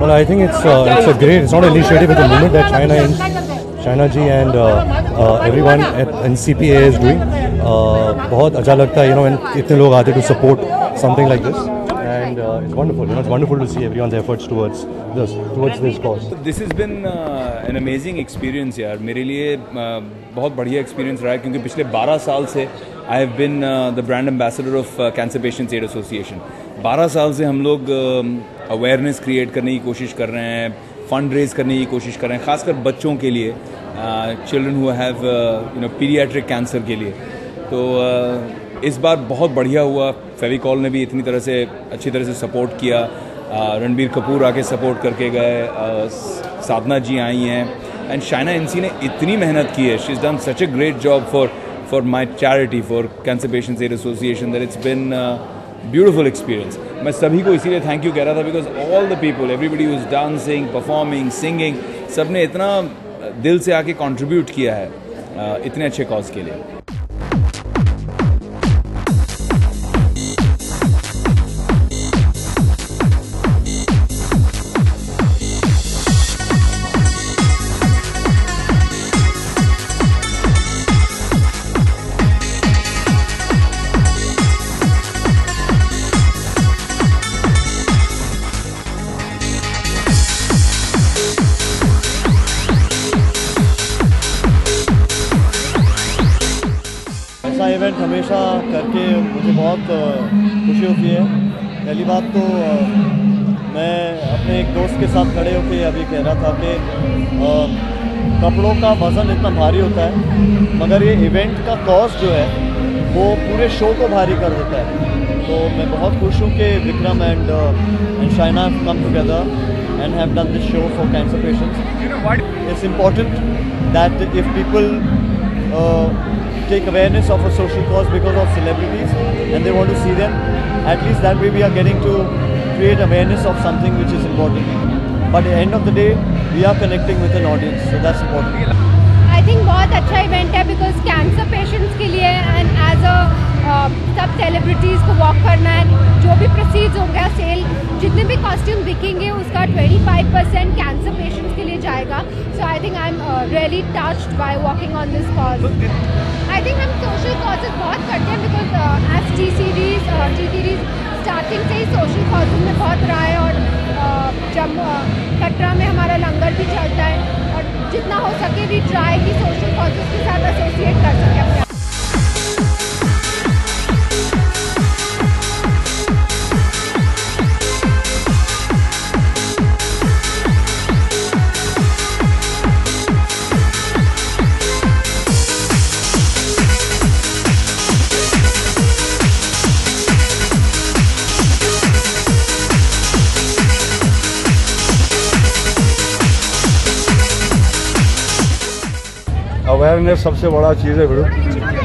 Well, I think it's a great. It's not an initiative. It's a movement that China ji and everyone in CPA is doing. बहुत अच्छा लगता है, when इतने लोग आते to support something like this, and it's wonderful. It's wonderful to see everyone's efforts towards this cause. This has been an amazing experience, यार. मेरे लिए बहुत बढ़िया experience रहा है, क्योंकि पिछले 12 साल से I have been the brand ambassador of Cancer Patients Aid Association. 12 साल से हम लोग awareness create करने की कोशिश कर रहे हैं, फंड रेज करने की कोशिश कर रहे हैं, खासकर बच्चों के लिए, children who have paediatric cancer के लिए. तो इस बार बहुत बढ़िया हुआ. फेविकॉल ने भी इतनी तरह से अच्छी तरह से सपोर्ट किया. रणबीर कपूर आके सपोर्ट करके गए, साधना जी आई हैं, एंड शाइना एनसी ने इतनी मेहनत की है. She is done such a great job for my charity, for Cancer Patients Aid Association, that it's been beautiful experience. मैं सभी को इसीलिए थैंक यू कह रहा था, because all the people, everybody who's dancing, performing, singing, सब ने इतना दिल से आके contribute किया है इतने अच्छे cause के लिए. ऐसा इवेंट हमेशा करके मुझे बहुत खुशी होती है. पहली बात तो मैं अपने एक दोस्त के साथ खड़े होकर अभी कह रहा था कि कपड़ों का वज़न इतना भारी होता है, मगर ये इवेंट का कॉस्ट जो है वो पूरे शो को भारी कर देता है. तो मैं बहुत खुश हूँ कि Vikram and Shaina have come together and have done this show for cancer patients. You know what? It's important that if people take awareness of a social cause because of celebrities and they want to see them, at least that way we are getting to create awareness of something which is important. But at the end of the day, we are connecting with an audience, so that's important. I think बहुत अच्छा event है, because cancer patients के लिए and as सब celebrities को walk करना है. जो भी प्रोसीड्स होगा, सेल जितने भी कॉस्ट्यूम बिकेंगे उसका 25% कैंसर पेशेंट्स के लिए जाएगा. So I think I am really touched by working on this cause. I think हम सोशल कॉजेज बहुत करते हैं, because as T Series starting से ही सोशल कॉजेज में बहुत रहा है. और जब कटरा में हमारा लंगर भी चलता है, और जितना हो सके भी ट्राई की सोशल कॉजेज के साथ एसोसिएट कर सके अपने. अवेयरनेस सबसे बड़ा चीज़ है फिर,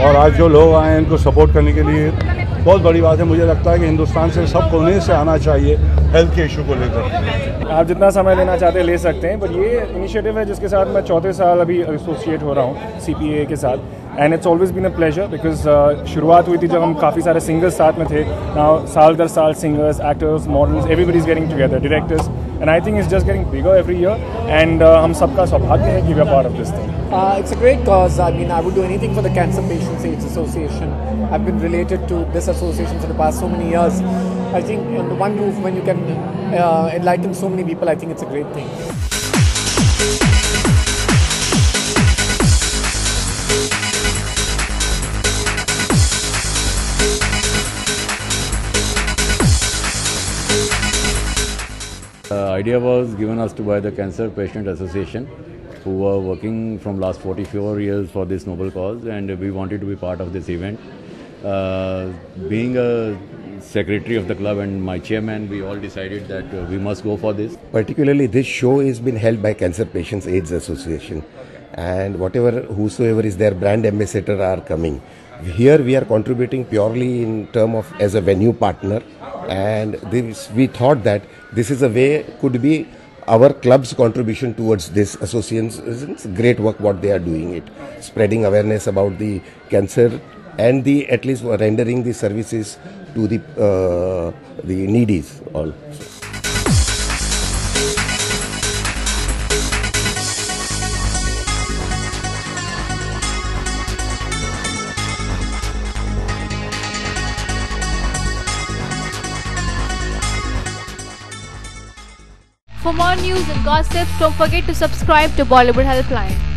और आज जो लोग आए हैं इनको सपोर्ट करने के लिए बहुत बड़ी बात है. मुझे लगता है कि हिंदुस्तान से सब कोने से आना चाहिए हेल्थ के इशू को लेकर. आप जितना समय लेना चाहते हैं ले सकते हैं, बट ये इनिशिएटिव है जिसके साथ मैं 4थे साल अभी एसोसिएट हो रहा हूँ CPA के साथ. And it's always been a pleasure, because शुरुआत हुई थी जब हम काफ़ी सारे सिंगर्स साथ में थे. नाउ साल दर साल singers, actors, models, everybody is getting together, directors, and I think it's just getting bigger every year. And हम सबका सौभाग्य है कि we are part of this thing. It's a great cause. I mean, I would do anything for the Cancer Patients Aid Association. I've been related to this association for the past so many years. I think under one roof, when you can enlighten so many people, I think it's a great thing. The idea was given us to by the Cancer Patient Association, who were working from last 44 years for this noble cause, and we wanted to be part of this event. Being a secretary of the club and my chairman, we all decided that we must go for this. Particularly this show is been held by Cancer Patients AIDS Association, and whosoever is their brand ambassador are coming. Here we are contributing purely in term of as a venue partner, and we thought that this is a way, could be our club's contribution towards this association's great work what they are doing it, spreading awareness about the cancer and at least rendering the services to the needies also. For more news and gossip, don't forget to subscribe to Bollywood Helpline.